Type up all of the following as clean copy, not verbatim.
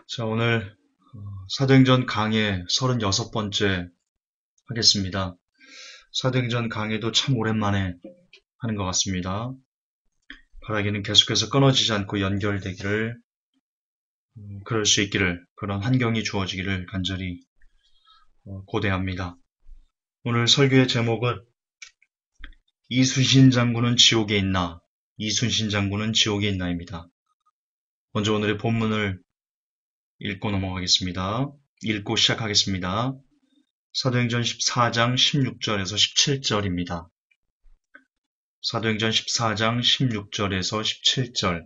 자, 오늘 사도행전 강해 36번째 하겠습니다. 사도행전 강해도 참 오랜만에 하는 것 같습니다. 바라기는 계속해서 끊어지지 않고 연결되기를, 그럴 수 있기를, 그런 환경이 주어지기를 간절히 고대합니다. 오늘 설교의 제목은 이순신 장군은 지옥에 있나? 이순신 장군은 지옥에 있나입니다. 먼저 오늘의 본문을 읽고 넘어가겠습니다. 읽고 시작하겠습니다. 사도행전 14장 16절에서 17절입니다. 사도행전 14장 16절에서 17절.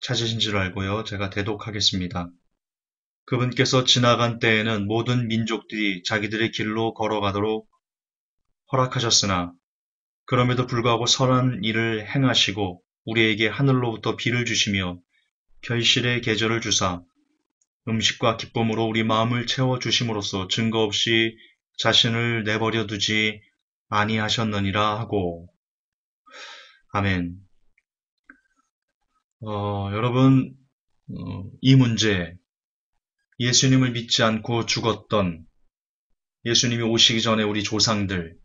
찾으신 줄 알고요. 제가 대독하겠습니다. 그분께서 지나간 때에는 모든 민족들이 자기들의 길로 걸어가도록 허락하셨으나 그럼에도 불구하고 선한 일을 행하시고 우리에게 하늘로부터 비를 주시며 결실의 계절을 주사 음식과 기쁨으로 우리 마음을 채워주심으로써 증거 없이 자신을 내버려 두지 아니하셨느니라 하고. 아멘. 여러분, 이 문제, 예수님을 믿지 않고 죽었던 예수님이 오시기 전에 우리 조상들,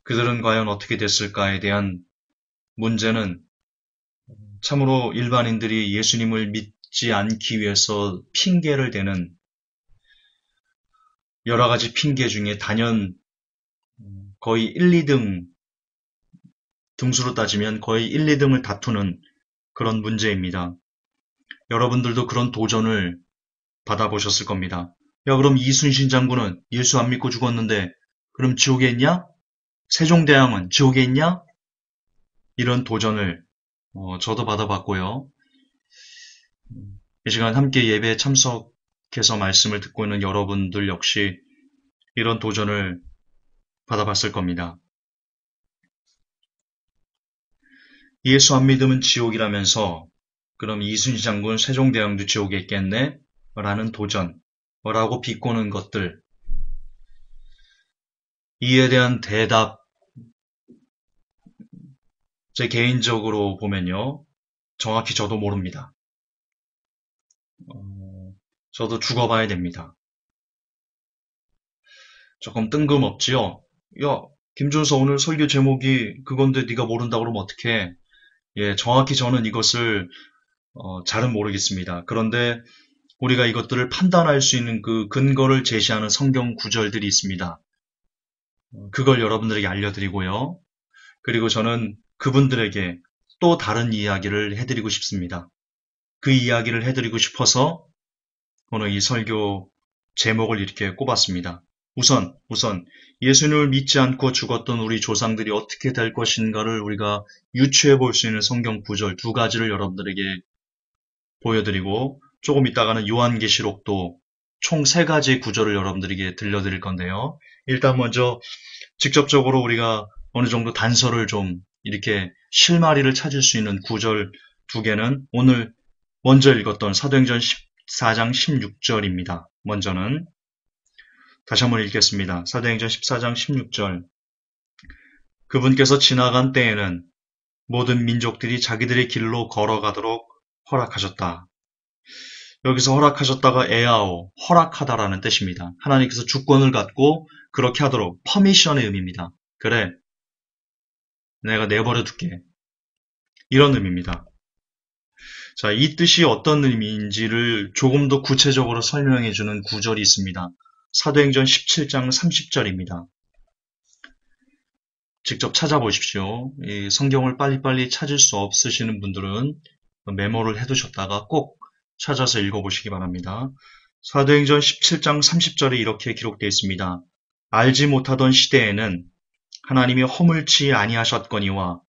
그들은 과연 어떻게 됐을까에 대한 문제는 참으로 일반인들이 예수님을 믿지 않기 위해서 핑계를 대는 여러 가지 핑계 중에 단연 거의 1, 2등, 등수로 따지면 거의 1, 2등을 다투는 그런 문제입니다. 여러분들도 그런 도전을 받아보셨을 겁니다. 야, 그럼 이순신 장군은 예수 안 믿고 죽었는데 그럼 지옥에 있냐? 세종대왕은 지옥에 있냐? 이런 도전을 저도 받아봤고요. 이 시간 함께 예배에 참석해서 말씀을 듣고 있는 여러분들 역시 이런 도전을 받아봤을 겁니다. 예수 안 믿으면 지옥이라면서 그럼 이순신 장군 세종대왕도 지옥에 있겠네? 라는 도전, 라고 비꼬는 것들, 이에 대한 대답, 제 개인적으로 보면요, 정확히 저도 모릅니다. 저도 죽어봐야 됩니다. 조금 뜬금없지요? 야, 김준서 오늘 설교 제목이 그건데 네가 모른다 그러면 어떡해? 예, 정확히 저는 이것을 잘은 모르겠습니다. 그런데 우리가 이것들을 판단할 수 있는 그 근거를 제시하는 성경 구절들이 있습니다. 그걸 여러분들에게 알려드리고요. 그리고 저는 그분들에게 또 다른 이야기를 해드리고 싶습니다. 그 이야기를 해드리고 싶어서 오늘 이 설교 제목을 이렇게 꼽았습니다. 우선 예수님을 믿지 않고 죽었던 우리 조상들이 어떻게 될 것인가를 우리가 유추해 볼 수 있는 성경 구절 두 가지를 여러분들에게 보여드리고 조금 있다가는 요한계시록도 총 세 가지 구절을 여러분들에게 들려드릴 건데요. 일단 먼저 직접적으로 우리가 어느 정도 단서를 좀 이렇게 실마리를 찾을 수 있는 구절 두 개는 오늘 먼저 읽었던 사도행전 14장 16절입니다. 먼저는 다시 한번 읽겠습니다. 사도행전 14장 16절. 그분께서 지나간 때에는 모든 민족들이 자기들의 길로 걸어가도록 허락하셨다. 여기서 허락하셨다가 에아오, 허락하다라는 뜻입니다. 하나님께서 주권을 갖고 그렇게 하도록 퍼미션의 의미입니다. 그래, 내가 내버려 둘게. 이런 의미입니다. 자, 이 뜻이 어떤 의미인지를 조금 더 구체적으로 설명해 주는 구절이 있습니다. 사도행전 17장 30절입니다. 직접 찾아보십시오. 이 성경을 빨리빨리 찾을 수 없으시는 분들은 메모를 해두셨다가 꼭 찾아서 읽어보시기 바랍니다. 사도행전 17장 30절에 이렇게 기록되어 있습니다. 알지 못하던 시대에는 하나님이 허물치 아니하셨거니와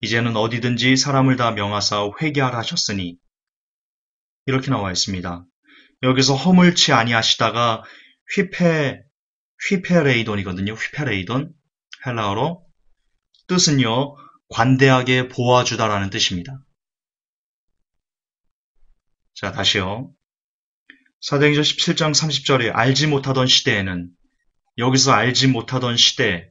이제는 어디든지 사람을 다 명하사 회개하라 하셨으니, 이렇게 나와 있습니다. 여기서 허물치 아니하시다가 휘페레이돈이거든요. 휘페레이돈, 헬라어로 뜻은요, 관대하게 보아주다라는 뜻입니다. 자, 다시요. 사도행전 17장 30절에 알지 못하던 시대에는, 여기서 알지 못하던 시대,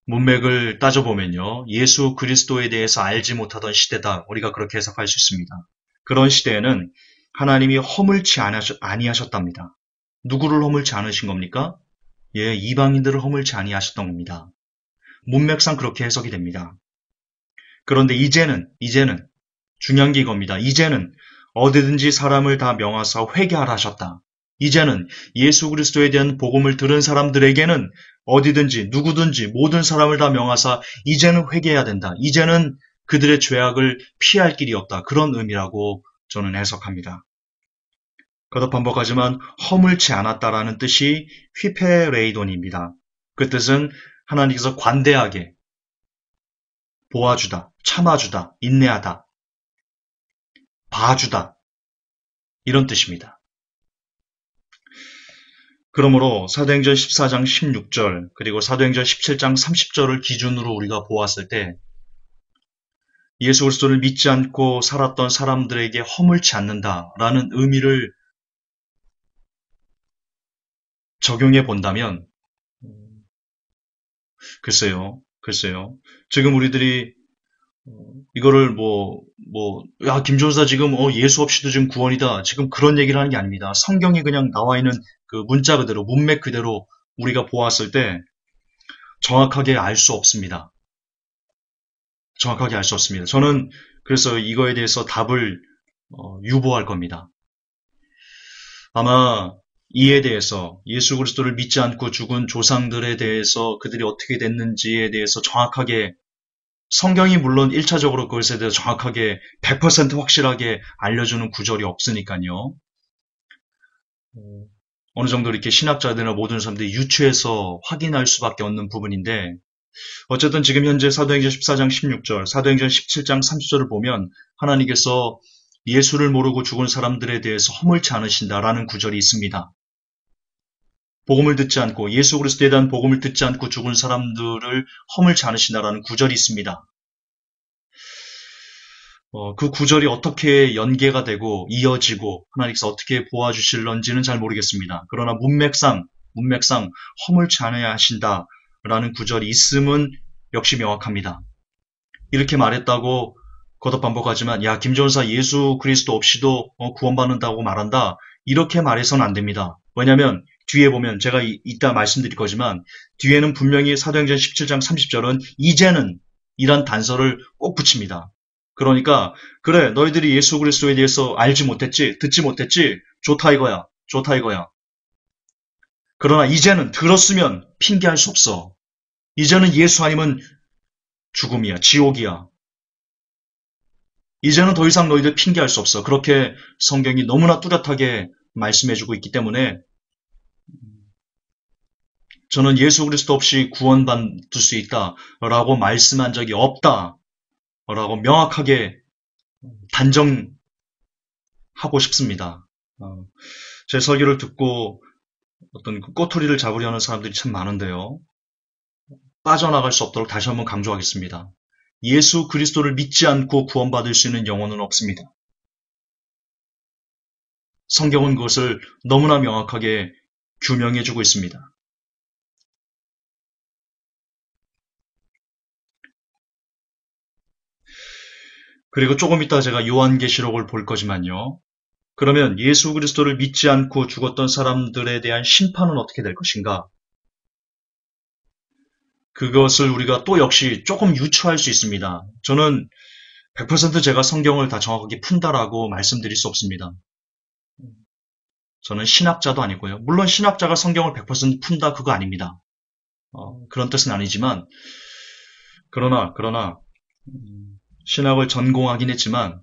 문맥을 따져보면요. 예수 그리스도에 대해서 알지 못하던 시대다. 우리가 그렇게 해석할 수 있습니다. 그런 시대에는 하나님이 허물치 아니하셨답니다. 누구를 허물치 않으신 겁니까? 예, 이방인들을 허물치 아니하셨던 겁니다. 문맥상 그렇게 해석이 됩니다. 그런데 이제는 중요한 게 이겁니다. 이제는 어디든지 사람을 다 명하사 회개하라 하셨다. 이제는 예수 그리스도에 대한 복음을 들은 사람들에게는 어디든지 누구든지 모든 사람을 다 명하사 이제는 회개해야 된다. 이제는 그들의 죄악을 피할 길이 없다. 그런 의미라고 저는 해석합니다. 거듭 반복하지만 허물치 않았다라는 뜻이 휘페레이돈입니다. 그 뜻은 하나님께서 관대하게 보아주다, 참아주다, 인내하다, 봐주다 이런 뜻입니다. 그러므로 사도행전 14장 16절 그리고 사도행전 17장 30절을 기준으로 우리가 보았을 때 예수 그리스도를 믿지 않고 살았던 사람들에게 허물치 않는다라는 의미를 적용해 본다면 글쎄요. 지금 우리들이 이거를 야, 김종사 지금 예수 없이도 지금 구원이다. 지금 그런 얘기를 하는 게 아닙니다. 성경에 그냥 나와 있는 그 문자 그대로, 문맥 그대로 우리가 보았을 때 정확하게 알 수 없습니다. 저는 그래서 이거에 대해서 답을 유보할 겁니다. 아마 이에 대해서 예수 그리스도를 믿지 않고 죽은 조상들에 대해서 그들이 어떻게 됐는지에 대해서 정확하게 성경이 물론 1차적으로 그것에 대해서 정확하게 100% 확실하게 알려주는 구절이 없으니까요. 어느 정도 이렇게 신학자들이나 모든 사람들이 유추해서 확인할 수밖에 없는 부분인데 어쨌든 지금 현재 사도행전 14장 16절, 사도행전 17장 30절을 보면 하나님께서 예수를 모르고 죽은 사람들에 대해서 허물치 않으신다라는 구절이 있습니다. 복음을 듣지 않고 예수 그리스도에 대한 복음을 듣지 않고 죽은 사람들을 허물치 않으신다라는 구절이 있습니다. 그 구절이 어떻게 연계가 되고 이어지고 하나님께서 어떻게 보아주실런지는 잘 모르겠습니다. 그러나 문맥상 허물치 않아야 하신다라는 구절이 있음은 역시 명확합니다. 이렇게 말했다고 거듭 반복하지만 야 김전사 예수 그리스도 없이도 구원받는다고 말한다. 이렇게 말해서는 안 됩니다. 왜냐하면 뒤에 보면 제가 이따 말씀드릴 거지만 뒤에는 분명히 사도행전 17장 30절은 이제는 이란 단서를 꼭 붙입니다. 그러니까 그래 너희들이 예수 그리스도에 대해서 알지 못했지 듣지 못했지 좋다 이거야. 그러나 이제는 들었으면 핑계할 수 없어. 이제는 예수 아니면 죽음이야 지옥이야. 이제는 더 이상 너희들 핑계할 수 없어. 그렇게 성경이 너무나 뚜렷하게 말씀해주고 있기 때문에 저는 예수 그리스도 없이 구원받을 수 있다라고 말씀한 적이 없다라고 명확하게 단정하고 싶습니다. 제 설교를 듣고 어떤 꼬투리를 잡으려는 사람들이 참 많은데요. 빠져나갈 수 없도록 다시 한번 강조하겠습니다. 예수 그리스도를 믿지 않고 구원받을 수 있는 영혼은 없습니다. 성경은 그것을 너무나 명확하게 규명해주고 있습니다. 그리고 조금 이따 제가 요한계시록을 볼 거지만요. 그러면 예수 그리스도를 믿지 않고 죽었던 사람들에 대한 심판은 어떻게 될 것인가? 그것을 우리가 또 역시 조금 유추할 수 있습니다. 저는 100% 제가 성경을 다 정확하게 푼다라고 말씀드릴 수 없습니다. 저는 신학자도 아니고요. 물론 신학자가 성경을 100% 푼다 그거 아닙니다. 그런 뜻은 아니지만 그러나 신학을 전공하긴 했지만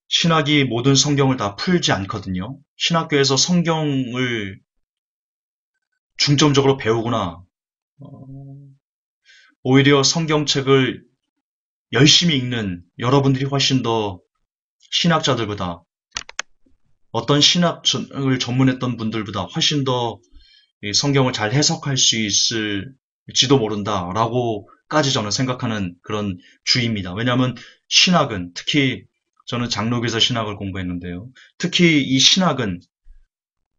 신학이 모든 성경을 다 풀지 않거든요. 신학교에서 성경을 중점적으로 배우거나 오히려 성경책을 열심히 읽는 여러분들이 훨씬 더 신학자들보다 어떤 신학을 전문했던 분들보다 훨씬 더 성경을 잘 해석할 수 있을지도 모른다라고까지 저는 생각하는 그런 주의입니다. 왜냐하면 신학은 특히 저는 장로교에서 신학을 공부했는데요. 특히 이 신학은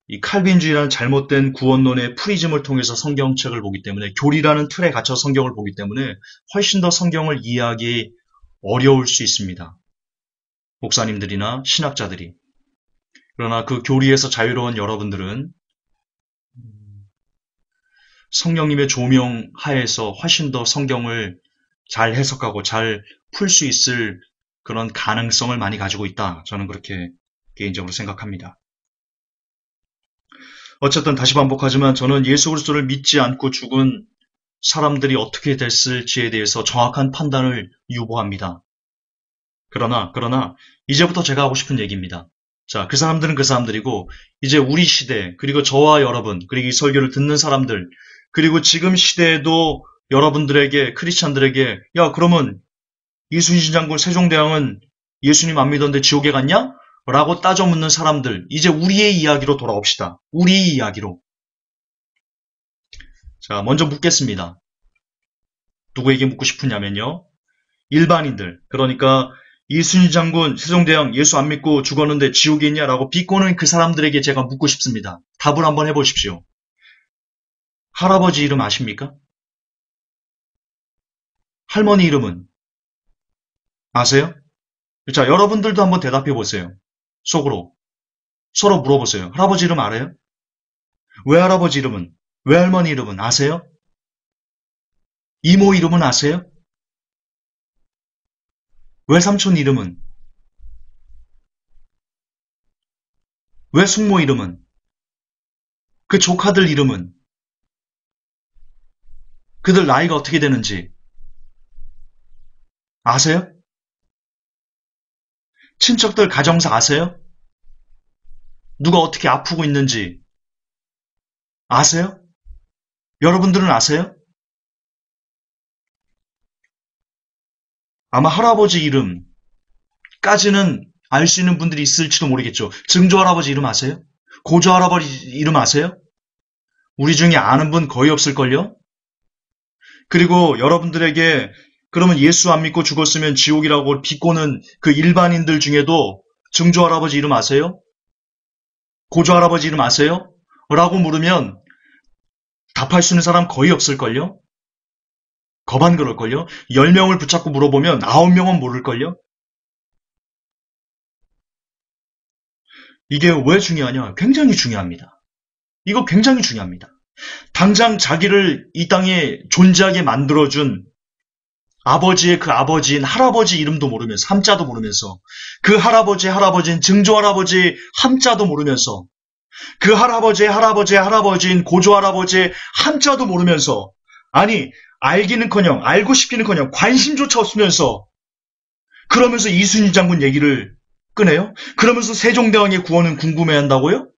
이 칼빈주의라는 잘못된 구원론의 프리즘을 통해서 성경책을 보기 때문에, 교리라는 틀에 갇혀 성경을 보기 때문에 훨씬 더 성경을 이해하기 어려울 수 있습니다. 목사님들이나 신학자들이. 그러나 그 교리에서 자유로운 여러분들은 성령님의 조명 하에서 훨씬 더 성경을 잘 해석하고 잘 풀 수 있을 그런 가능성을 많이 가지고 있다. 저는 그렇게 개인적으로 생각합니다. 어쨌든 다시 반복하지만 저는 예수 그리스도를 믿지 않고 죽은 사람들이 어떻게 됐을지에 대해서 정확한 판단을 유보합니다. 그러나 이제부터 제가 하고 싶은 얘기입니다. 자, 그 사람들은 그 사람들이고, 이제 우리 시대, 그리고 저와 여러분, 그리고 이 설교를 듣는 사람들, 그리고 지금 시대에도 여러분들에게, 크리스찬들에게, 야, 그러면 이순신 장군 세종대왕은 예수님 안 믿었는데 지옥에 갔냐? 라고 따져 묻는 사람들, 이제 우리의 이야기로 돌아옵시다. 우리의 이야기로. 자, 먼저 묻겠습니다. 누구에게 묻고 싶으냐면요. 일반인들, 그러니까 이순신 장군, 세종대왕 예수 안 믿고 죽었는데 지옥에 있냐라고 비꼬는 그 사람들에게 제가 묻고 싶습니다. 답을 한번 해보십시오. 할아버지 이름 아십니까? 할머니 이름은 아세요? 자, 여러분들도 한번 대답해 보세요. 속으로. 서로 물어보세요. 할아버지 이름 알아요? 외할아버지 이름은? 외할머니 이름은 아세요? 이모 이름은 아세요? 외삼촌 이름은? 외숙모 이름은? 그 조카들 이름은? 그들 나이가 어떻게 되는지 아세요? 친척들 가정사 아세요? 누가 어떻게 아프고 있는지 아세요? 여러분들은 아세요? 아마 할아버지 이름까지는 알 수 있는 분들이 있을지도 모르겠죠. 증조할아버지 이름 아세요? 고조할아버지 이름 아세요? 우리 중에 아는 분 거의 없을걸요? 그리고 여러분들에게 그러면 예수 안 믿고 죽었으면 지옥이라고 비꼬는 그 일반인들 중에도 증조할아버지 이름 아세요? 고조할아버지 이름 아세요? 라고 물으면 답할 수 있는 사람 거의 없을걸요? 거반 그럴걸요? 10명을 붙잡고 물어보면 9명은 모를걸요? 이게 왜 중요하냐? 굉장히 중요합니다. 이거 굉장히 중요합니다. 당장 자기를 이 땅에 존재하게 만들어준 아버지의 그 아버지인 할아버지 이름도 모르면서, 함자도 모르면서, 그 할아버지의 할아버지인 증조할아버지 함자도 모르면서, 그 할아버지의 할아버지의 할아버지인 고조할아버지의 함자도 모르면서, 아니 알기는커녕 알고 싶기는커녕 관심조차 없으면서 그러면서 이순신 장군 얘기를 꺼내요? 그러면서 세종대왕의 구원은 궁금해한다고요?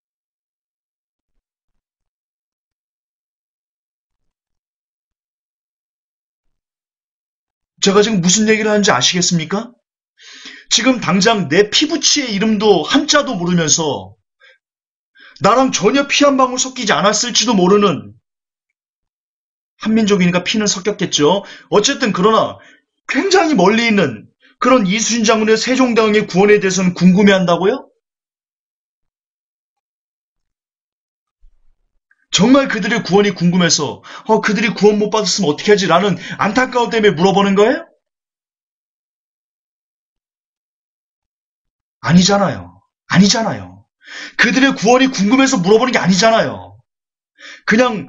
제가 지금 무슨 얘기를 하는지 아시겠습니까? 지금 당장 내 피부치의 이름도 한자도 모르면서 나랑 전혀 피 한 방울 섞이지 않았을지도 모르는, 한민족이니까 피는 섞였겠죠. 어쨌든 그러나 굉장히 멀리 있는 그런 이순신 장군의 세종대왕의 구원에 대해서는 궁금해한다고요? 정말 그들의 구원이 궁금해서 그들이 구원 못 받았으면 어떻게 하지? 라는 안타까움 때문에 물어보는 거예요? 아니잖아요. 아니잖아요. 그들의 구원이 궁금해서 물어보는 게 아니잖아요. 그냥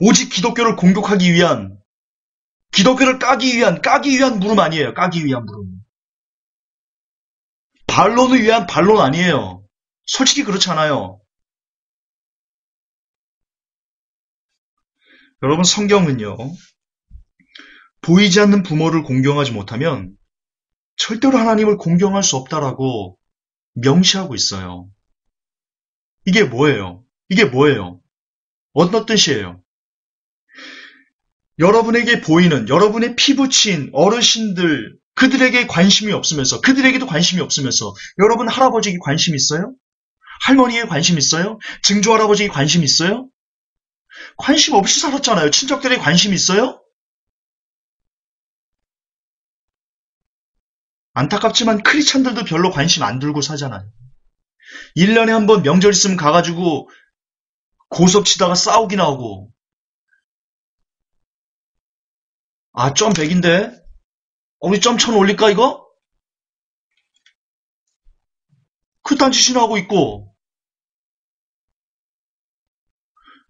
오직 기독교를 공격하기 위한, 기독교를 까기 위한 물음 아니에요. 까기 위한 물음. 반론을 위한 반론 아니에요. 솔직히 그렇잖아요. 여러분, 성경은요, 보이지 않는 부모를 공경하지 못하면 절대로 하나님을 공경할 수 없다라고 명시하고 있어요. 이게 뭐예요? 이게 뭐예요? 어떤 뜻이에요? 여러분에게 보이는, 여러분의 피부친 어르신들, 그들에게 관심이 없으면서, 그들에게도 관심이 없으면서, 여러분 할아버지에게 관심 있어요? 할머니에 관심 있어요? 증조할아버지에게 관심 있어요? 관심 없이 살았잖아요. 친척들에게 관심 있어요? 안타깝지만 크리스찬들도 별로 관심 안 들고 사잖아요. 1년에 한 번 명절 있으면 가가지고 고섭치다가 싸우기 나오고, 아, 점 100인데? 우리 점 1000 올릴까, 이거? 그딴 짓이나 하고 있고,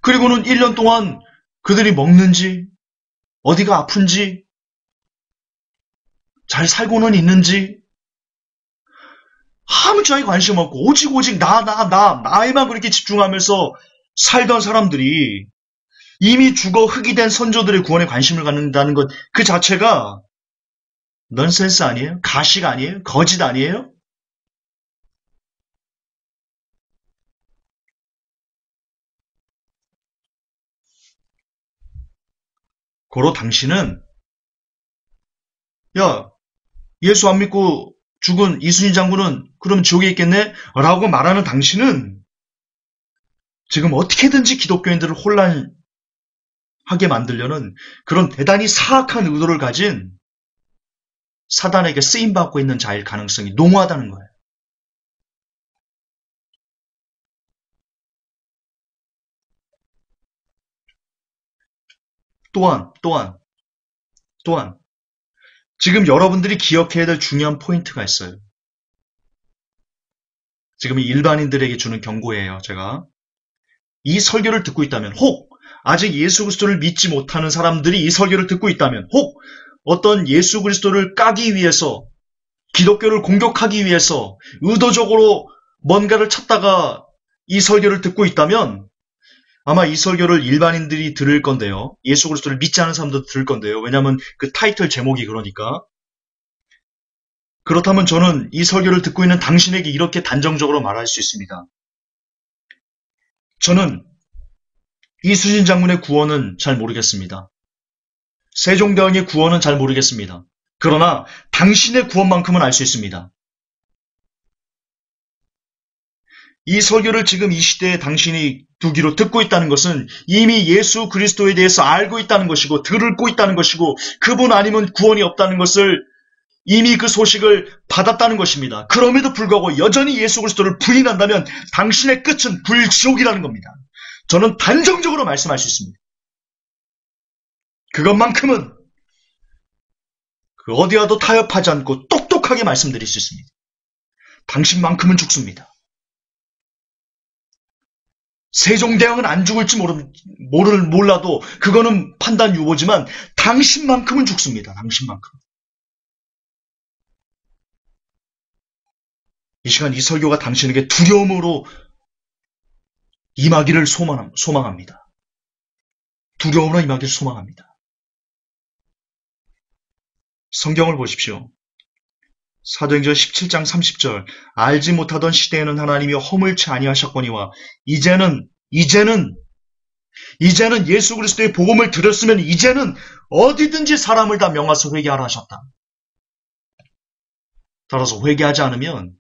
그리고는 1년 동안 그들이 먹는지, 어디가 아픈지, 잘 살고는 있는지, 아무짝에 관심 없고, 오직 나에만 그렇게 집중하면서 살던 사람들이 이미 죽어 흙이 된 선조들의 구원에 관심을 갖는다는 것, 그 자체가 넌센스 아니에요? 가식 아니에요? 거짓 아니에요? 고로 당신은, 야, 예수 안 믿고 죽은 이순신 장군은 그럼 지옥에 있겠네? 라고 말하는 당신은 지금 어떻게든지 기독교인들을 혼란하게 만들려는 그런 대단히 사악한 의도를 가진 사단에게 쓰임받고 있는 자일 가능성이 농후하다는 거예요. 또한, 지금 여러분들이 기억해야 될 중요한 포인트가 있어요. 지금 일반인들에게 주는 경고예요, 제가. 이 설교를 듣고 있다면, 혹 아직 예수 그리스도를 믿지 못하는 사람들이 이 설교를 듣고 있다면, 혹 어떤 예수 그리스도를 까기 위해서, 기독교를 공격하기 위해서 의도적으로 뭔가를 찾다가 이 설교를 듣고 있다면 아마 이 설교를 일반인들이 들을 건데요. 예수 그리스도를 믿지 않은 사람도 들을 건데요. 왜냐하면 그 타이틀 제목이 그러니까. 그렇다면 저는 이 설교를 듣고 있는 당신에게 이렇게 단정적으로 말할 수 있습니다. 저는 이순신 장군의 구원은 잘 모르겠습니다. 세종대왕의 구원은 잘 모르겠습니다. 그러나 당신의 구원만큼은 알 수 있습니다. 이 설교를 지금 이 시대에 당신이 두 귀로 듣고 있다는 것은 이미 예수 그리스도에 대해서 알고 있다는 것이고 들고 있다는 것이고 그분 아니면 구원이 없다는 것을 이미 그 소식을 받았다는 것입니다. 그럼에도 불구하고 여전히 예수 그리스도를 부인한다면 당신의 끝은 불지옥이라는 겁니다. 저는 단정적으로 말씀할 수 있습니다. 그것만큼은 어디와도 타협하지 않고 똑똑하게 말씀드릴 수 있습니다. 당신만큼은 죽습니다. 세종대왕은 안 죽을지 몰라도 그거는 판단 유보지만 당신만큼은 죽습니다. 당신만큼. 이 시간 이 설교가 당신에게 두려움으로 임하기를 소망합니다. 두려움으로 임하기를 소망합니다. 성경을 보십시오. 사도행전 17장 30절 알지 못하던 시대에는 하나님이 허물치 아니하셨거니와 이제는 예수 그리스도의 복음을 들었으면 이제는 어디든지 사람을 다 명하서 회개하라 하셨다. 따라서 회개하지 않으면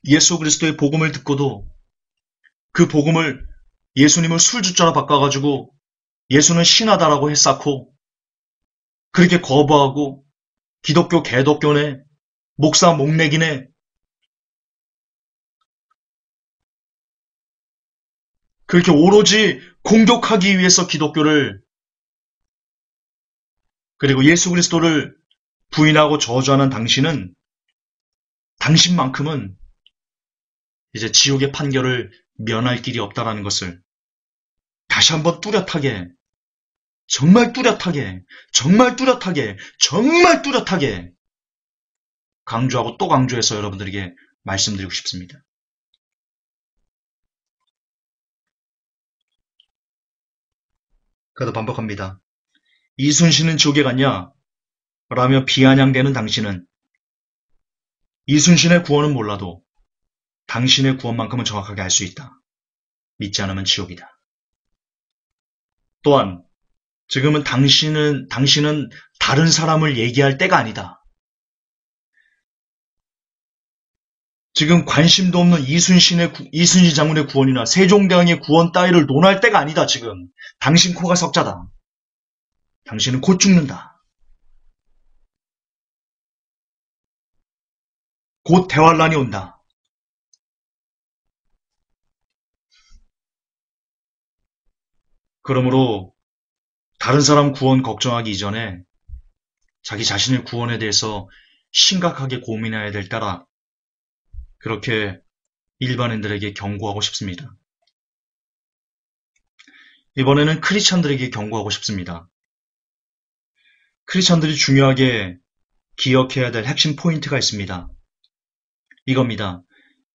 예수 그리스도의 복음을 듣고도 그 복음을 예수님을 술주자로 바꿔가지고 예수는 신하다라고 했쌓고 그렇게 거부하고 기독교 개독교네 목사 목내기네 그렇게 오로지 공격하기 위해서 기독교를 그리고 예수 그리스도를 부인하고 저주하는 당신만큼은 이제 지옥의 판결을 면할 길이 없다라는 것을 다시 한번 정말 뚜렷하게 강조하고 또 강조해서 여러분들에게 말씀드리고 싶습니다. 그래도 반복합니다. 이순신은 지옥에 갔냐? 라며 비아냥대는 당신은 이순신의 구원은 몰라도 당신의 구원만큼은 정확하게 알 수 있다. 믿지 않으면 지옥이다. 또한 지금은 당신은 다른 사람을 얘기할 때가 아니다. 지금 관심도 없는 이순신 장군의 구원이나 세종대왕의 구원 따위를 논할 때가 아니다. 지금 당신 코가 석자다. 당신은 곧 죽는다. 곧 대환란이 온다. 그러므로 다른 사람 구원 걱정하기 이전에 자기 자신의 구원에 대해서 심각하게 고민해야 될 때라 그렇게 일반인들에게 경고하고 싶습니다. 이번에는 크리스찬들에게 경고하고 싶습니다. 크리스찬들이 중요하게 기억해야 될 핵심 포인트가 있습니다. 이겁니다.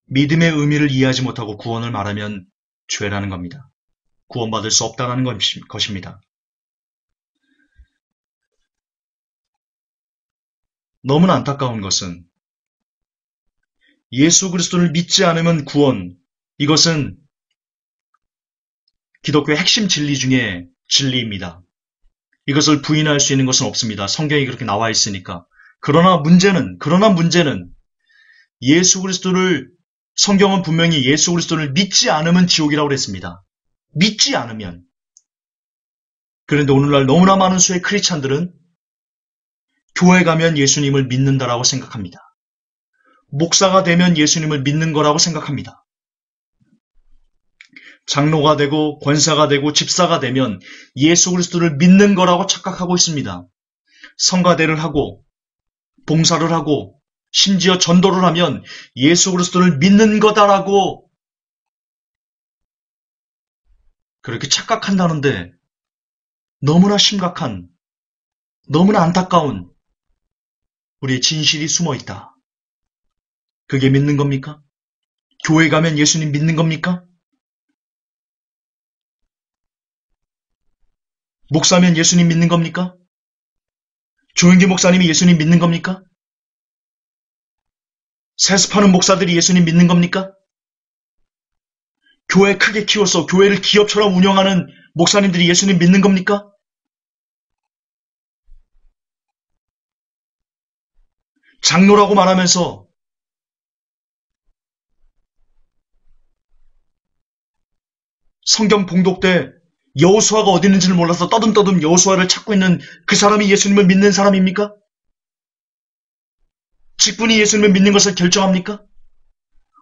믿음의 의미를 이해하지 못하고 구원을 말하면 죄라는 겁니다. 구원받을 수 없다는 것입니다. 너무나 안타까운 것은 예수 그리스도를 믿지 않으면 구원, 이것은 기독교의 핵심 진리 중에 진리입니다. 이것을 부인할 수 있는 것은 없습니다. 성경이 그렇게 나와 있으니까. 그러나 문제는 성경은 분명히 예수 그리스도를 믿지 않으면 지옥이라고 그랬습니다. 믿지 않으면. 그런데 오늘날 너무나 많은 수의 크리스찬들은 교회 가면 예수님을 믿는다라고 생각합니다. 목사가 되면 예수님을 믿는 거라고 생각합니다. 장로가 되고 권사가 되고 집사가 되면 예수 그리스도를 믿는 거라고 착각하고 있습니다. 성가대를 하고 봉사를 하고 심지어 전도를 하면 예수 그리스도를 믿는 거다라고 그렇게 착각한다는데 너무나 심각한, 너무나 안타까운 우리의 진실이 숨어 있다. 그게 믿는 겁니까? 교회 가면 예수님 믿는 겁니까? 목사면 예수님 믿는 겁니까? 조영기 목사님이 예수님 믿는 겁니까? 세습하는 목사들이 예수님 믿는 겁니까? 교회 크게 키워서 교회를 기업처럼 운영하는 목사님들이 예수님 믿는 겁니까? 장로라고 말하면서 성경 봉독 때 여호수아가 어디 있는지를 몰라서 떠듬떠듬 여호수아를 찾고 있는 그 사람이 예수님을 믿는 사람입니까? 직분이 예수님을 믿는 것을 결정합니까?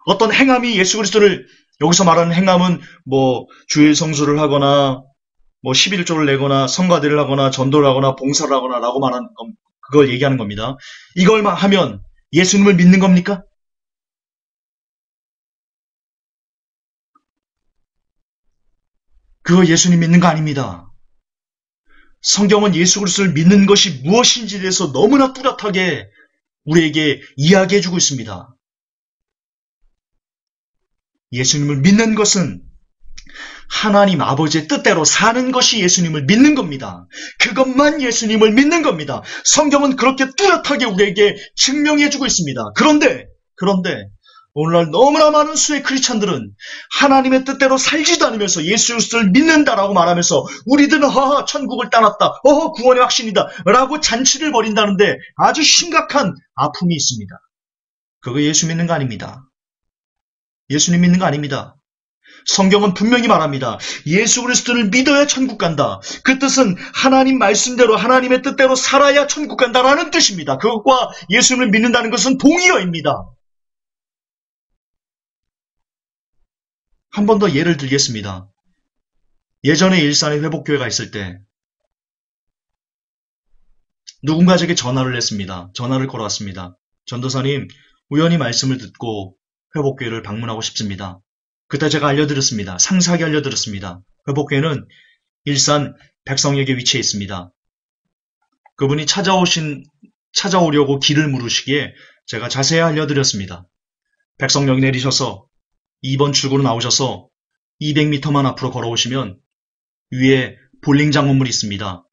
어떤 행함이 예수 그리스도를, 여기서 말하는 행함은 주일 성수를 하거나 11조를 내거나 성가대를 하거나 전도를 하거나 봉사를 하거나 라고 말하는 그걸 얘기하는 겁니다. 이걸 하면 예수님을 믿는 겁니까? 그거 예수님 믿는 거 아닙니다. 성경은 예수 그리스도를 믿는 것이 무엇인지에 대해서 너무나 뚜렷하게 우리에게 이야기해주고 있습니다. 예수님을 믿는 것은 하나님 아버지의 뜻대로 사는 것이 예수님을 믿는 겁니다. 그것만 예수님을 믿는 겁니다. 성경은 그렇게 뚜렷하게 우리에게 증명해주고 있습니다. 그런데 오늘날 너무나 많은 수의 크리스찬들은 하나님의 뜻대로 살지도 않으면서 예수 그리스도를 믿는다라고 말하면서 우리들은 천국을 따놨다, 구원의 확신이다 라고 잔치를 벌인다는데 아주 심각한 아픔이 있습니다. 그거 예수 믿는 거 아닙니다. 예수님 믿는 거 아닙니다. 성경은 분명히 말합니다. 예수 그리스도를 믿어야 천국 간다. 그 뜻은 하나님 말씀대로 하나님의 뜻대로 살아야 천국 간다라는 뜻입니다. 그것과 예수님을 믿는다는 것은 동의어입니다. 한 번 더 예를 들겠습니다. 예전에 일산에 회복교회가 있을 때 누군가 제게 전화를 했습니다. 전화를 걸어왔습니다. 전도사님, 우연히 말씀을 듣고 회복교회를 방문하고 싶습니다. 그때 제가 알려드렸습니다. 상세하게 알려드렸습니다. 회복교회는 일산 백성역에 위치해 있습니다. 그분이 찾아오려고 길을 물으시기에 제가 자세히 알려드렸습니다. 백성역 내리셔서 2번 출구로 나오셔서 200m만 앞으로 걸어오시면 위에 볼링장 건물이 있습니다.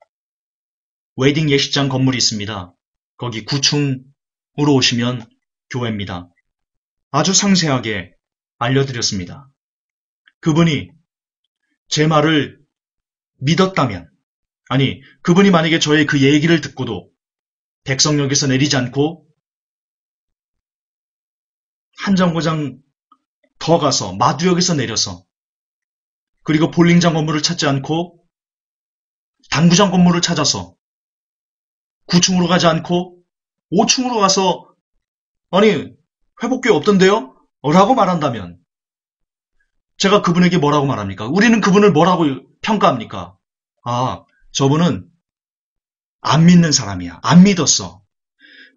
웨딩 예식장 건물이 있습니다. 거기 9층으로 오시면 교회입니다. 아주 상세하게 알려드렸습니다. 그분이 제 말을 믿었다면, 그분이 만약에 저의 그 얘기를 듣고도 백성역에서 내리지 않고 한 정거장 더 가서 마두역에서 내려서 그리고 볼링장 건물을 찾지 않고 당구장 건물을 찾아서 9층으로 가지 않고 5층으로 가서 회복교회 없던데요? 라고 말한다면 제가 그분에게 뭐라고 말합니까? 우리는 그분을 뭐라고 평가합니까? 아, 저분은 안 믿는 사람이야. 안 믿었어.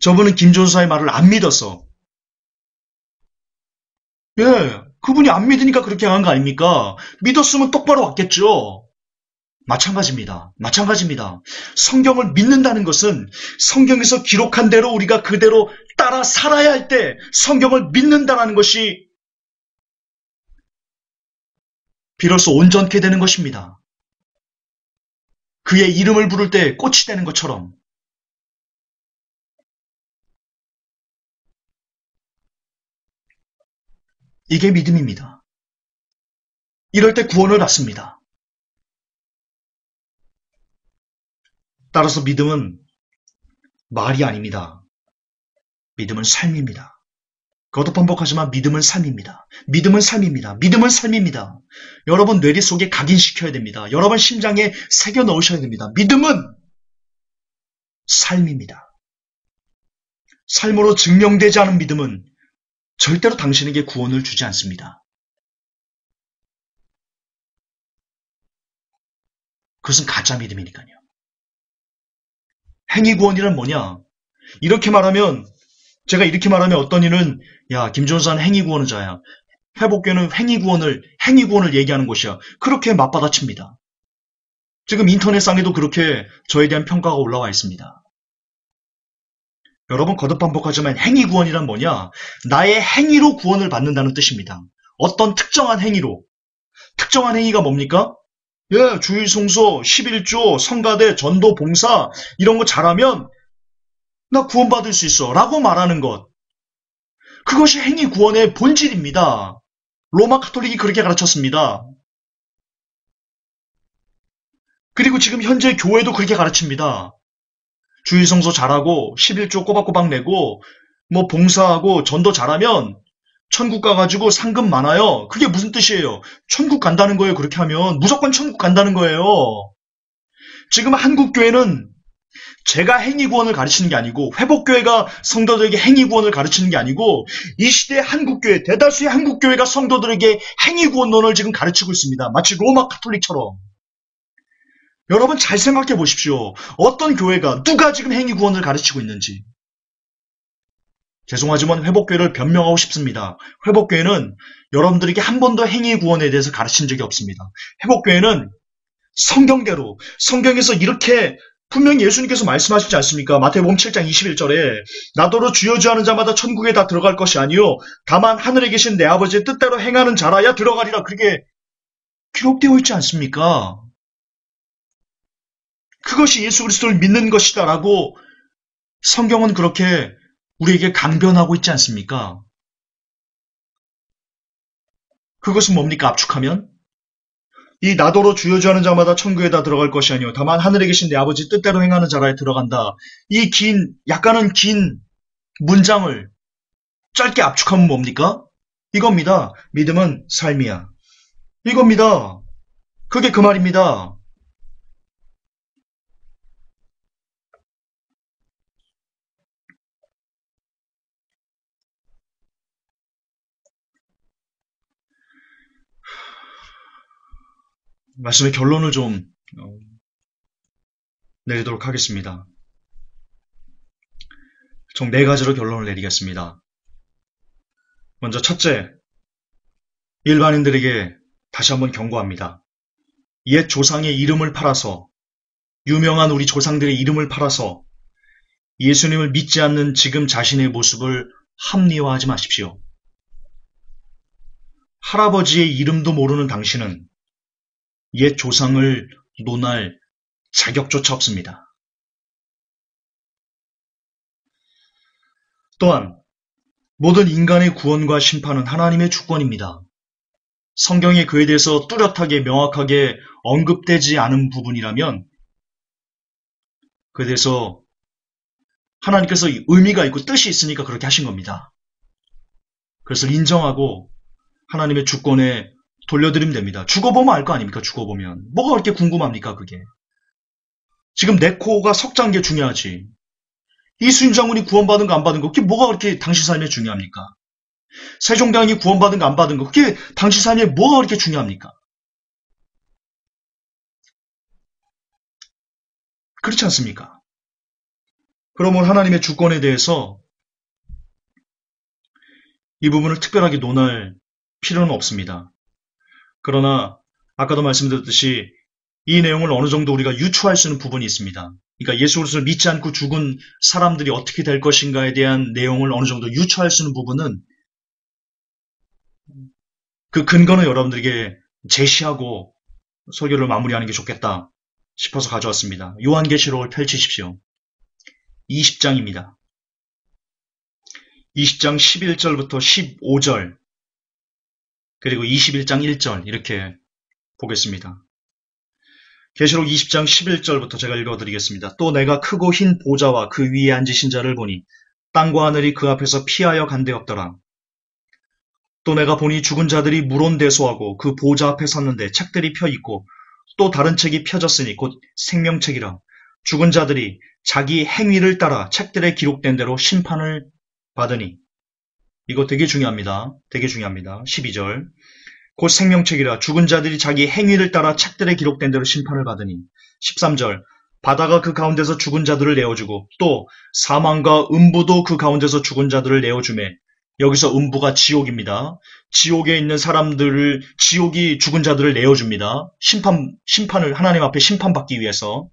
저분은 김종사의 말을 안 믿었어. 예, 그분이 안 믿으니까 그렇게 한 거 아닙니까? 믿었으면 똑바로 왔겠죠. 마찬가지입니다. 마찬가지입니다. 성경을 믿는다는 것은 성경에서 기록한 대로 우리가 그대로 따라 살아야 할 때 성경을 믿는다는 것이 비로소 온전케 되는 것입니다. 그의 이름을 부를 때 꽃이 되는 것처럼. 이게 믿음입니다. 이럴 때 구원을 받습니다. 따라서 믿음은 말이 아닙니다. 믿음은 삶입니다. 그것도 반복하지만 믿음은 삶입니다. 믿음은 삶입니다. 믿음은 삶입니다. 여러분 뇌리 속에 각인시켜야 됩니다. 여러분 심장에 새겨 넣으셔야 됩니다. 믿음은 삶입니다. 삶으로 증명되지 않은 믿음은 절대로 당신에게 구원을 주지 않습니다. 그것은 가짜 믿음이니까요. 행위 구원이란 뭐냐? 이렇게 말하면 제가 이렇게 말하면 어떤 이는 야 김종사는 행위 구원자야. 회복교는 행위 구원을 얘기하는 곳이야. 그렇게 맞받아칩니다. 지금 인터넷상에도 그렇게 저에 대한 평가가 올라와 있습니다. 여러분 거듭 반복하지만 행위 구원이란 뭐냐? 나의 행위로 구원을 받는다는 뜻입니다. 어떤 특정한 행위로. 특정한 행위가 뭡니까? 예, 주일 성소, 11조, 성가대, 전도, 봉사 이런 거 잘하면 나 구원받을 수 있어 라고 말하는 것. 그것이 행위 구원의 본질입니다. 로마 카톨릭이 그렇게 가르쳤습니다. 그리고 지금 현재 교회도 그렇게 가르칩니다. 주일 성소 잘하고 11조 꼬박꼬박 내고 뭐 봉사하고 전도 잘하면 천국 가가지고 상금 많아요. 그게 무슨 뜻이에요? 천국 간다는 거예요. 그렇게 하면 무조건 천국 간다는 거예요. 지금 한국교회는 제가 행위구원을 가르치는 게 아니고 회복교회가 성도들에게 행위구원을 가르치는 게 아니고 이 시대의 한국교회, 대다수의 한국교회가 성도들에게 행위구원론을 지금 가르치고 있습니다. 마치 로마 카톨릭처럼. 여러분 잘 생각해 보십시오. 어떤 교회가 누가 지금 행위구원을 가르치고 있는지. 죄송하지만 회복교회를 변명하고 싶습니다. 회복교회는 여러분들에게 한 번도 행위구원에 대해서 가르친 적이 없습니다. 회복교회는 성경대로 성경에서 이렇게 분명히 예수님께서 말씀하시지 않습니까? 마태복음 7장 21절에 나더러 주여 주하는 자마다 천국에 다 들어갈 것이 아니요 다만 하늘에 계신 내 아버지의 뜻대로 행하는 자라야 들어가리라 그렇게 기록되어 있지 않습니까? 그것이 예수 그리스도를 믿는 것이다라고 성경은 그렇게 우리에게 강변하고 있지 않습니까? 그것은 뭡니까? 압축하면 이 나더러 주여 주하는 자마다 천국에 다 들어갈 것이 아니요 다만 하늘에 계신 내 아버지 뜻대로 행하는 자라에 들어간다. 이 약간은 긴 문장을 짧게 압축하면 뭡니까? 이겁니다. 믿음은 삶이야. 이겁니다. 그게 그 말입니다. 말씀의 결론을 좀 내리도록 하겠습니다. 총 4가지로 결론을 내리겠습니다. 먼저 첫째, 일반인들에게 다시 한번 경고합니다. 옛 조상의 이름을 팔아서 유명한 우리 조상들의 이름을 팔아서 예수님을 믿지 않는 지금 자신의 모습을 합리화하지 마십시오. 할아버지의 이름도 모르는 당신은 옛 조상을 논할 자격조차 없습니다. 또한 모든 인간의 구원과 심판은 하나님의 주권입니다. 성경에 그에 대해서 뚜렷하게 명확하게 언급되지 않은 부분이라면 그에 대해서 하나님께서 의미가 있고 뜻이 있으니까 그렇게 하신 겁니다. 그래서 인정하고 하나님의 주권에 돌려드리면 됩니다. 죽어보면 알 거 아닙니까? 죽어보면. 뭐가 그렇게 궁금합니까? 그게. 지금 내 코가 석자인 게 중요하지. 이수임 장군이 구원받은 거 안 받은 거 그게 뭐가 그렇게 당신 삶에 중요합니까? 세종대왕이 구원받은 거 안 받은 거 그게 당시 삶에 뭐가 그렇게 중요합니까? 그렇지 않습니까? 그러면 하나님의 주권에 대해서 이 부분을 특별하게 논할 필요는 없습니다. 그러나 아까도 말씀드렸듯이 이 내용을 어느 정도 우리가 유추할 수 있는 부분이 있습니다. 그러니까 예수 그리스도를 믿지 않고 죽은 사람들이 어떻게 될 것인가에 대한 내용을 어느 정도 유추할 수 있는 부분은 그 근거는 여러분들에게 제시하고 설교를 마무리하는 게 좋겠다 싶어서 가져왔습니다. 요한계시록을 펼치십시오. 20장입니다. 20장 11절부터 15절 그리고 21장 1절 이렇게 보겠습니다. 계시록 20장 11절부터 제가 읽어드리겠습니다. 또 내가 크고 흰 보좌와 그 위에 앉으신 자를 보니 땅과 하늘이 그 앞에서 피하여 간데없더라. 또 내가 보니 죽은 자들이 물온대소하고 그 보좌 앞에 섰는데 책들이 펴있고 또 다른 책이 펴졌으니 곧 생명책이라. 죽은 자들이 자기 행위를 따라 책들에 기록된 대로 심판을 받으니. 이거 되게 중요합니다. 되게 중요합니다. 12절. 곧 생명책이라. 죽은 자들이 자기 행위를 따라 책들에 기록된 대로 심판을 받으니. 13절. 바다가 그 가운데서 죽은 자들을 내어주고 또 사망과 음부도 그 가운데서 죽은 자들을 내어주매. 여기서 음부가 지옥입니다. 지옥에 있는 사람들을, 지옥이 죽은 자들을 내어줍니다. 심판을, 하나님 앞에 심판받기 위해서.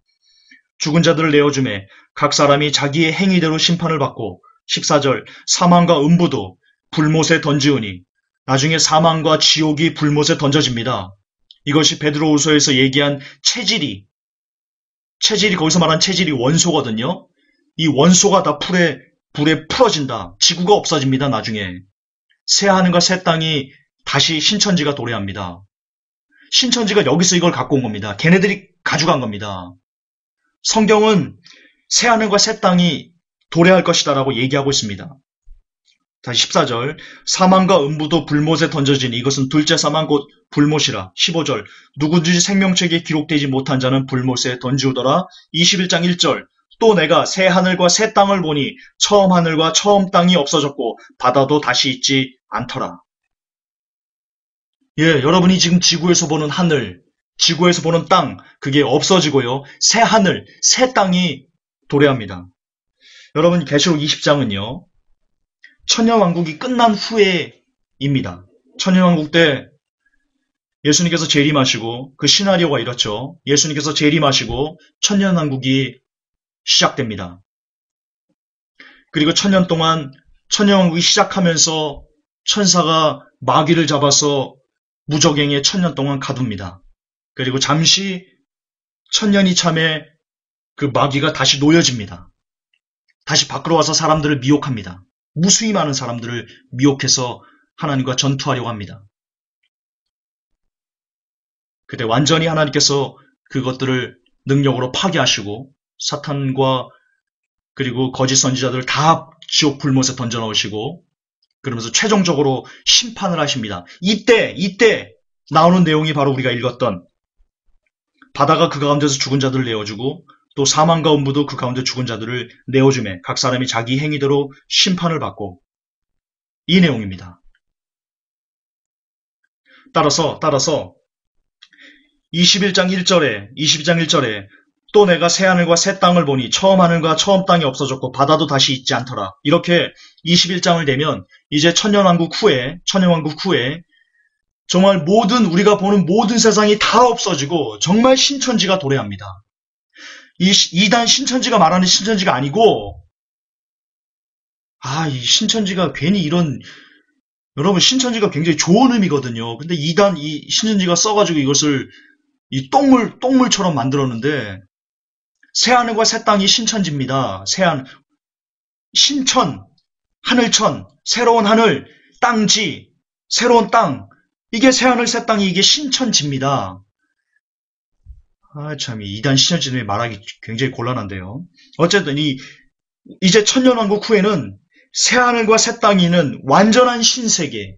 죽은 자들을 내어주매 각 사람이 자기의 행위대로 심판을 받고. 14절. 사망과 음부도 불못에 던지우니. 나중에 사망과 지옥이 불못에 던져집니다. 이것이 베드로후서에서 얘기한 체질이 거기서 말한 체질이 원소거든요. 이 원소가 다 불에 풀어진다. 지구가 없어집니다. 나중에 새 하늘과 새 땅이 다시 신천지가 도래합니다. 신천지가 여기서 이걸 갖고 온 겁니다. 걔네들이 가져간 겁니다. 성경은 새 하늘과 새 땅이 도래할 것이다 라고 얘기하고 있습니다. 다시 14절. 사망과 음부도 불못에 던져지니 이것은 둘째 사망 곧 불못이라. 15절. 누구든지 생명책에 기록되지 못한 자는 불못에 던지우더라. 21장 1절. 또 내가 새 하늘과 새 땅을 보니 처음 하늘과 처음 땅이 없어졌고 바다도 다시 있지 않더라. 예, 여러분이 지금 지구에서 보는 하늘, 지구에서 보는 땅, 그게 없어지고요. 새 하늘, 새 땅이 도래합니다. 여러분, 계시록 20장은요. 천년왕국이 끝난 후에입니다. 천년왕국 때 예수님께서 재림하시고 그 시나리오가 이렇죠. 예수님께서 재림하시고 천년왕국이 시작됩니다. 그리고 천년 동안 천년왕국이 시작하면서 천사가 마귀를 잡아서 무적행에 천년 동안 가둡니다. 그리고 잠시 천년이 참에 그 마귀가 다시 놓여집니다. 다시 밖으로 와서 사람들을 미혹합니다. 무수히 많은 사람들을 미혹해서 하나님과 전투하려고 합니다. 그때 완전히 하나님께서 그것들을 능력으로 파괴하시고 사탄과 그리고 거짓 선지자들을 다 지옥 불못에 던져 넣으시고 그러면서 최종적으로 심판을 하십니다. 이때 나오는 내용이 바로 우리가 읽었던 바다가 그 가운데서 죽은 자들을 내어주고 또 사망과 음부도 그 가운데 죽은 자들을 내어주매 각 사람이 자기 행위대로 심판을 받고 이 내용입니다. 따라서 21장 1절에 또 내가 새 하늘과 새 땅을 보니 처음 하늘과 처음 땅이 없어졌고 바다도 다시 있지 않더라. 이렇게 21장을 되면 이제 천년왕국 후에 정말 우리가 보는 모든 세상이 다 없어지고 정말 신천지가 도래합니다. 이 이단 신천지가 말하는 신천지가 아니고 이 신천지가 괜히 여러분 신천지가 굉장히 좋은 의미거든요. 근데 이 신천지가 써가지고 이것을 이 똥물처럼 만들었는데 새하늘과 새 땅이 신천지입니다. 신천, 하늘천, 새로운 하늘, 땅지, 새로운 땅. 이게 새하늘, 새 땅이 이게 신천지입니다. 참, 이단 신천지는 말하기 굉장히 곤란한데요. 어쨌든 이제 천년왕국 후에는 새하늘과 새 땅이 있는 완전한 신세계.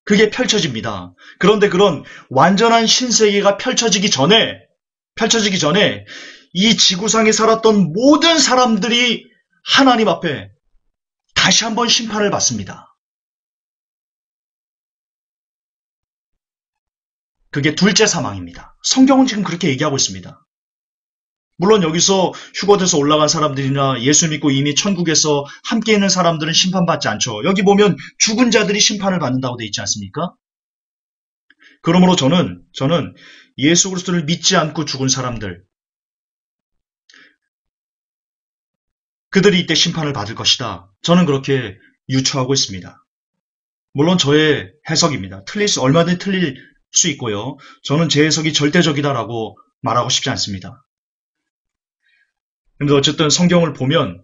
그게 펼쳐집니다. 그런데 그런 완전한 신세계가 펼쳐지기 전에 이 지구상에 살았던 모든 사람들이 하나님 앞에 다 다시 한번 심판을 받습니다. 그게 둘째 사망입니다. 성경은 지금 그렇게 얘기하고 있습니다. 물론 여기서 휴거돼서 올라간 사람들이나 예수 믿고 이미 천국에서 함께 있는 사람들은 심판받지 않죠. 여기 보면 죽은 자들이 심판을 받는다고 되어 있지 않습니까? 그러므로 저는 예수 그리스도를 믿지 않고 죽은 사람들, 그들이 이때 심판을 받을 것이다. 저는 그렇게 유추하고 있습니다. 물론 저의 해석입니다. 얼마든지 틀릴 수 있고요. 저는 제 해석이 절대적이다라고 말하고 싶지 않습니다. 그런데 어쨌든 성경을 보면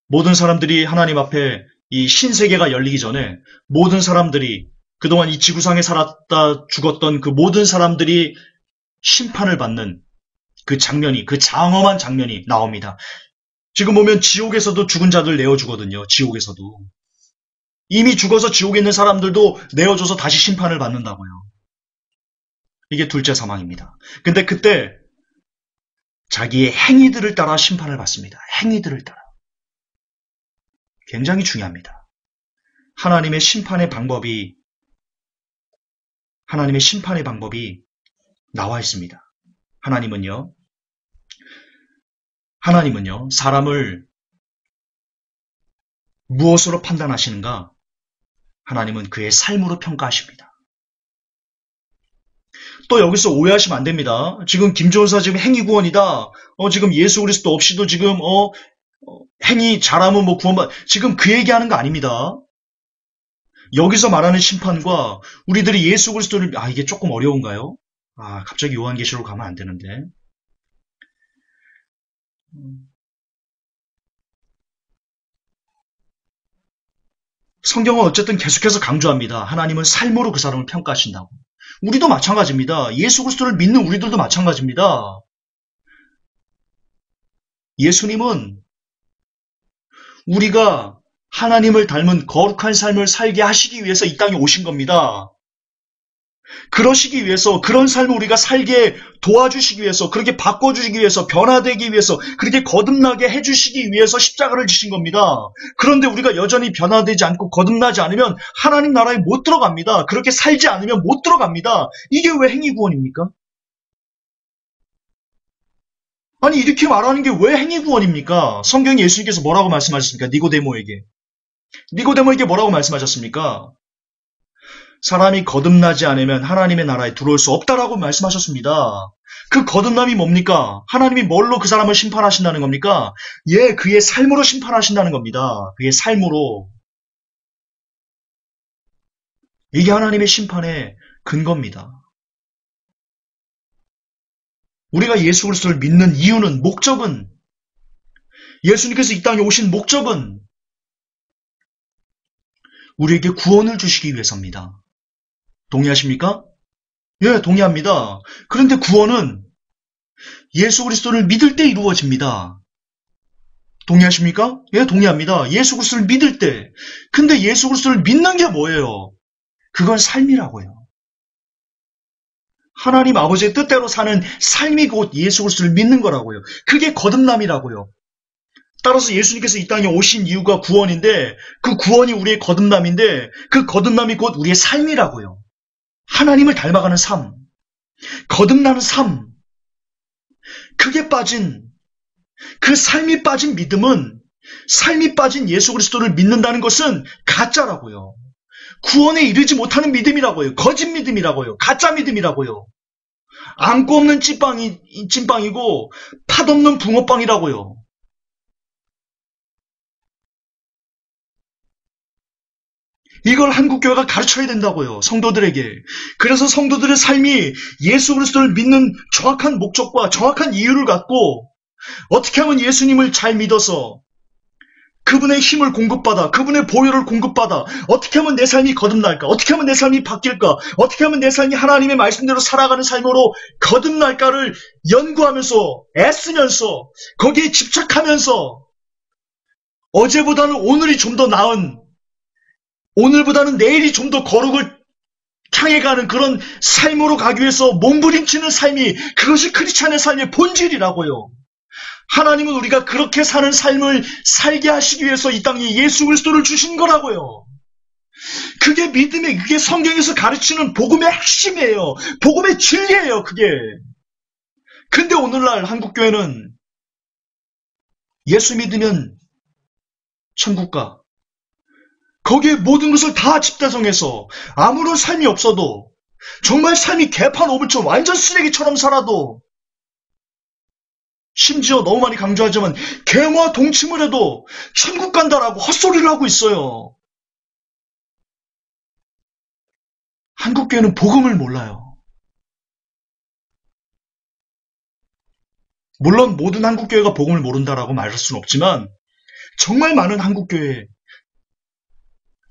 모든 사람들이 하나님 앞에 이 신세계가 열리기 전에 모든 사람들이 그동안 이 지구상에 살았다 죽었던 그 모든 사람들이 심판을 받는 그 장면이, 그 장엄한 장면이 나옵니다. 지금 보면 지옥에서도 죽은 자들 내어주거든요. 지옥에서도. 이미 죽어서 지옥에 있는 사람들도 내어줘서 다시 심판을 받는다고요. 이게 둘째 사망입니다. 근데 그때 자기의 행위들을 따라 심판을 받습니다. 행위들을 따라. 굉장히 중요합니다. 하나님의 심판의 방법이 나와 있습니다. 하나님은요, 사람을 무엇으로 판단하시는가? 하나님은 그의 삶으로 평가하십니다. 또 여기서 오해하시면 안 됩니다. 지금 김종사 지금 행위구원이다. 지금 예수 그리스도 없이도 지금 행위 잘하면 뭐 구원받. 지금 그 얘기하는 거 아닙니다. 여기서 말하는 심판과 우리들이 예수 그리스도를 이게 조금 어려운가요? 갑자기 요한계시록 가면 안 되는데. 성경은 어쨌든 계속해서 강조합니다. 하나님은 삶으로 그 사람을 평가하신다고. 우리도 마찬가지입니다. 예수 그리스도를 믿는 우리들도 마찬가지입니다. 예수님은 우리가 하나님을 닮은 거룩한 삶을 살게 하시기 위해서 이 땅에 오신 겁니다. 그러시기 위해서, 그런 삶을 우리가 살게 도와주시기 위해서, 그렇게 바꿔주시기 위해서, 변화되기 위해서, 그렇게 거듭나게 해주시기 위해서 십자가를 지신 겁니다. 그런데 우리가 여전히 변화되지 않고 거듭나지 않으면 하나님 나라에 못 들어갑니다. 그렇게 살지 않으면 못 들어갑니다. 이게 왜 행위구원입니까? 아니, 이렇게 말하는 게 왜 행위구원입니까? 성경에 예수님께서 뭐라고 말씀하셨습니까? 니고데모에게 뭐라고 말씀하셨습니까? 사람이 거듭나지 않으면 하나님의 나라에 들어올 수 없다라고 말씀하셨습니다. 그 거듭남이 뭡니까? 하나님이 뭘로 그 사람을 심판하신다는 겁니까? 그의 삶으로 심판하신다는 겁니다. 그의 삶으로. 이게 하나님의 심판의 근거입니다. 우리가 예수 그리스도를 믿는 이유는, 목적은, 예수님께서 이 땅에 오신 목적은 우리에게 구원을 주시기 위해서입니다. 동의하십니까? 예, 동의합니다. 그런데 구원은 예수 그리스도를 믿을 때 이루어집니다. 동의하십니까? 예, 동의합니다. 예수 그리스도를 믿을 때. 근데 예수 그리스도를 믿는 게 뭐예요? 그건 삶이라고요. 하나님 아버지의 뜻대로 사는 삶이 곧 예수 그리스도를 믿는 거라고요. 그게 거듭남이라고요. 따라서 예수님께서 이 땅에 오신 이유가 구원인데, 그 구원이 우리의 거듭남인데, 그 거듭남이 곧 우리의 삶이라고요. 하나님을 닮아가는 삶, 거듭나는 삶, 그게 빠진, 그 삶이 빠진 믿음은, 삶이 빠진 예수 그리스도를 믿는다는 것은 가짜라고요. 구원에 이르지 못하는 믿음이라고요. 거짓 믿음이라고요. 가짜 믿음이라고요. 안고 없는 찐빵이고 팥 없는 붕어빵이라고요. 이걸 한국교회가 가르쳐야 된다고요. 성도들에게. 그래서 성도들의 삶이 예수 그리스도를 믿는 정확한 목적과 정확한 이유를 갖고 어떻게 하면 예수님을 잘 믿어서 그분의 힘을 공급받아, 그분의 보혈을 공급받아, 어떻게 하면 내 삶이 거듭날까? 어떻게 하면 내 삶이 바뀔까? 어떻게 하면 내 삶이 하나님의 말씀대로 살아가는 삶으로 거듭날까를 연구하면서, 애쓰면서, 거기에 집착하면서 어제보다는 오늘이 좀 더 나은, 오늘보다는 내일이 좀 더 거룩을 향해 가는 그런 삶으로 가기 위해서 몸부림치는 삶이, 그것이 크리스찬의 삶의 본질이라고요. 하나님은 우리가 그렇게 사는 삶을 살게 하시기 위해서 이 땅에 예수 그리스도를 주신 거라고요. 그게 믿음의, 그게 성경에서 가르치는 복음의 핵심이에요. 복음의 진리예요, 그게. 근데 오늘날 한국교회는 예수 믿으면 천국가, 거기에 모든 것을 다 집대성해서 아무런 삶이 없어도, 정말 삶이 개판 오불처럼 완전 쓰레기처럼 살아도, 심지어 너무 많이 강조하지만 개와 동침을 해도 천국 간다라고 헛소리를 하고 있어요. 한국교회는 복음을 몰라요. 물론 모든 한국교회가 복음을 모른다라고 말할 수는 없지만 정말 많은 한국교회,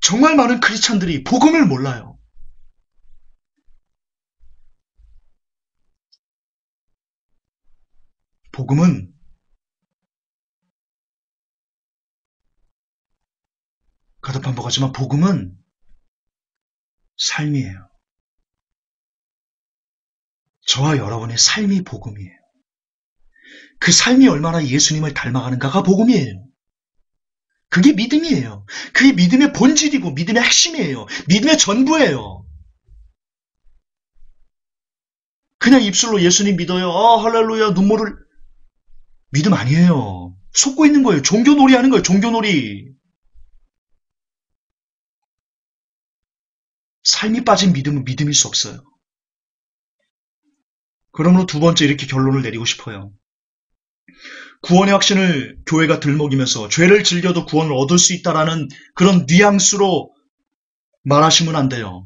정말 많은 크리스찬들이 복음을 몰라요. 복음은 거듭 반복하지만 복음은 삶이에요. 저와 여러분의 삶이 복음이에요. 그 삶이 얼마나 예수님을 닮아가는가가 복음이에요. 그게 믿음이에요. 그게 믿음의 본질이고 믿음의 핵심이에요. 믿음의 전부예요. 그냥 입술로 예수님 믿어요. 할렐루야, 눈물을. 믿음 아니에요. 속고 있는 거예요. 종교놀이 하는 거예요. 종교놀이. 삶이 빠진 믿음은 믿음일 수 없어요. 그러므로 두 번째 이렇게 결론을 내리고 싶어요. 구원의 확신을 교회가 들먹이면서 죄를 즐겨도 구원을 얻을 수 있다라는 그런 뉘앙스로 말하시면 안 돼요.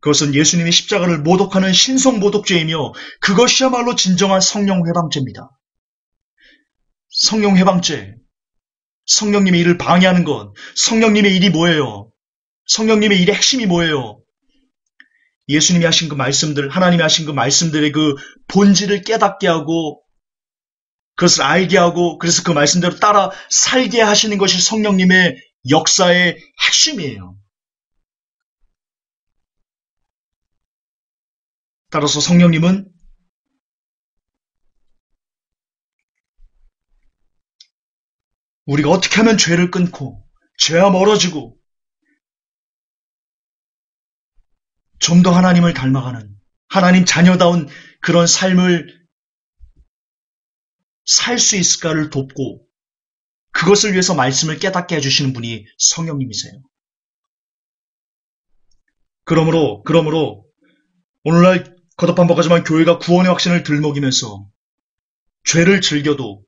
그것은 예수님이 십자가를 모독하는 신성모독죄이며 그것이야말로 진정한 성령회방죄입니다. 성령회방죄, 성령님의 일을 방해하는 것, 성령님의 일이 뭐예요? 성령님의 일의 핵심이 뭐예요? 예수님이 하신 그 말씀들, 하나님이 하신 그 말씀들의 그 본질을 깨닫게 하고 그것을 알게 하고 그래서 그 말씀대로 따라 살게 하시는 것이 성령님의 역사의 핵심이에요. 따라서 성령님은 우리가 어떻게 하면 죄를 끊고 죄와 멀어지고 좀 더 하나님을 닮아가는 하나님 자녀다운 그런 삶을 살 수 있을까를 돕고 그것을 위해서 말씀을 깨닫게 해주시는 분이 성령님이세요. 그러므로 오늘날 거듭 반복하지만 교회가 구원의 확신을 들먹이면서 죄를 즐겨도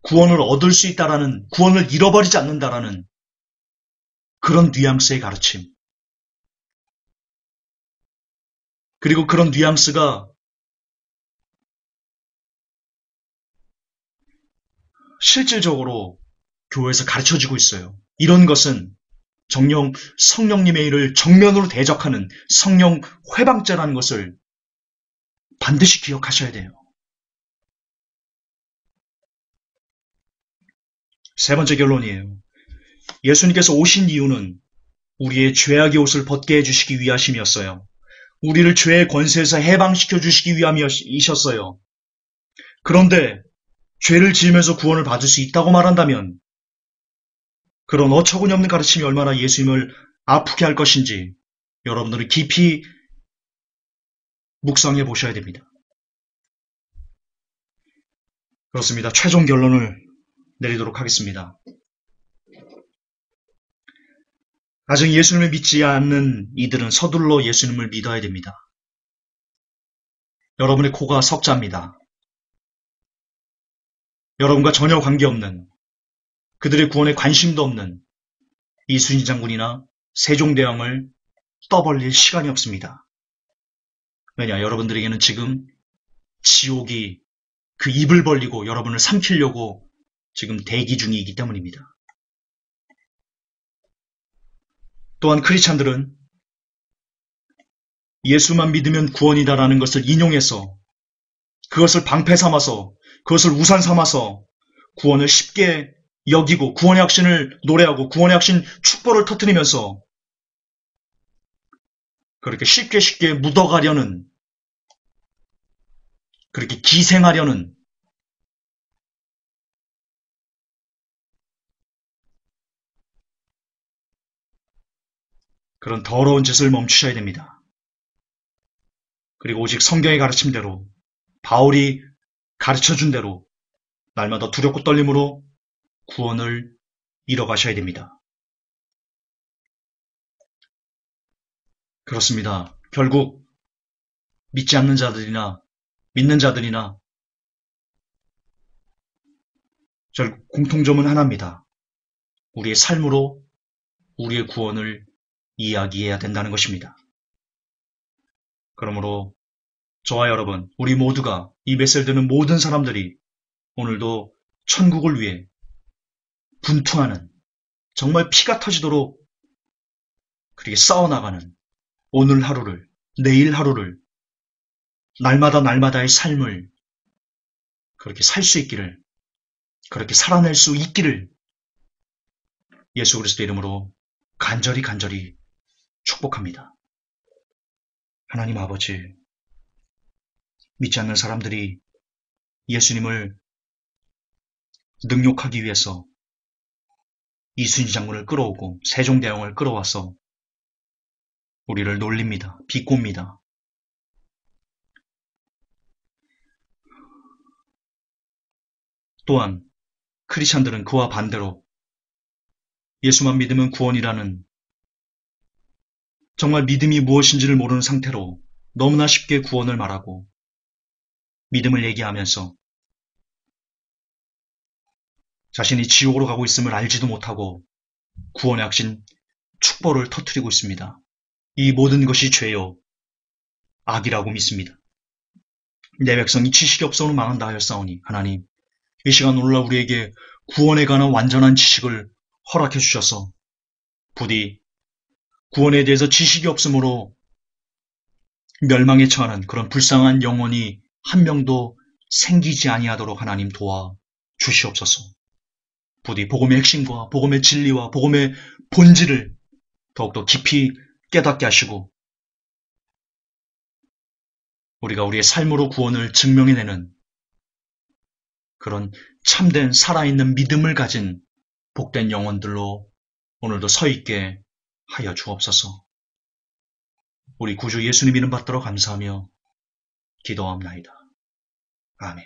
구원을 얻을 수 있다라는, 구원을 잃어버리지 않는다라는 그런 뉘앙스의 가르침. 그리고 그런 뉘앙스가 실질적으로 교회에서 가르쳐지고 있어요. 이런 것은 정령 성령님의 일을 정면으로 대적하는 성령 회방죄라는 것을 반드시 기억하셔야 돼요. 세 번째 결론이에요. 예수님께서 오신 이유는 우리의 죄악의 옷을 벗게 해주시기 위하심이었어요. 우리를 죄의 권세에서 해방시켜 주시기 위함이셨어요. 그런데 죄를 지으면서 구원을 받을 수 있다고 말한다면 그런 어처구니 없는 가르침이 얼마나 예수님을 아프게 할 것인지 여러분들은 깊이 묵상해 보셔야 됩니다. 그렇습니다. 최종 결론을 내리도록 하겠습니다. 아직 예수님을 믿지 않는 이들은 서둘러 예수님을 믿어야 됩니다. 여러분의 코가 석자입니다. 여러분과 전혀 관계없는, 그들의 구원에 관심도 없는 이순신 장군이나 세종대왕을 떠벌릴 시간이 없습니다. 왜냐, 여러분들에게는 지금 지옥이 그 입을 벌리고 여러분을 삼키려고 지금 대기 중이기 때문입니다. 또한 크리스찬들은 예수만 믿으면 구원이다라는 것을 인용해서 그것을 방패 삼아서 그것을 우산 삼아서 구원을 쉽게 여기고 구원의 확신을 노래하고 구원의 확신 축복을 터뜨리면서 그렇게 쉽게 묻어가려는 그렇게 기생하려는 그런 더러운 짓을 멈추셔야 됩니다. 그리고 오직 성경의 가르침대로 바울이 가르쳐준 대로 날마다 두렵고 떨림으로 구원을 이뤄가셔야 됩니다. 그렇습니다. 결국 믿지 않는 자들이나 믿는 자들이나 결국 공통점은 하나입니다. 우리의 삶으로 우리의 구원을 이야기해야 된다는 것입니다. 그러므로 저와 여러분, 우리 모두가 이 메시지를 듣는 모든 사람들이 오늘도 천국을 위해 분투하는 정말 피가 터지도록 그렇게 싸워나가는 오늘 하루를, 내일 하루를, 날마다 날마다의 삶을 그렇게 살 수 있기를, 그렇게 살아낼 수 있기를 예수 그리스도 이름으로 간절히 축복합니다. 하나님 아버지, 믿지 않는 사람들이 예수님을 능욕하기 위해서 이순신 장군을 끌어오고 세종대왕을 끌어와서 우리를 놀립니다. 비꼽니다. 또한 크리스찬들은 그와 반대로 예수만 믿으면 구원이라는 정말 믿음이 무엇인지를 모르는 상태로 너무나 쉽게 구원을 말하고 믿음을 얘기하면서 자신이 지옥으로 가고 있음을 알지도 못하고 구원의 확신 축복을 터뜨리고 있습니다. 이 모든 것이 죄요 악이라고 믿습니다. 내 백성이 지식이 없어서 망한다 하였사오니 하나님 이 시간 오늘날 우리에게 구원에 관한 완전한 지식을 허락해 주셔서 부디 구원에 대해서 지식이 없으므로 멸망에 처하는 그런 불쌍한 영혼이 한 명도 생기지 아니하도록 하나님 도와 주시옵소서. 부디 복음의 핵심과 복음의 진리와 복음의 본질을 더욱더 깊이 깨닫게 하시고 우리가 우리의 삶으로 구원을 증명해내는 그런 참된 살아있는 믿음을 가진 복된 영혼들로 오늘도 서 있게 하여 주옵소서. 우리 구주 예수님 이름 받들어 감사하며 기도합나이다. 아멘.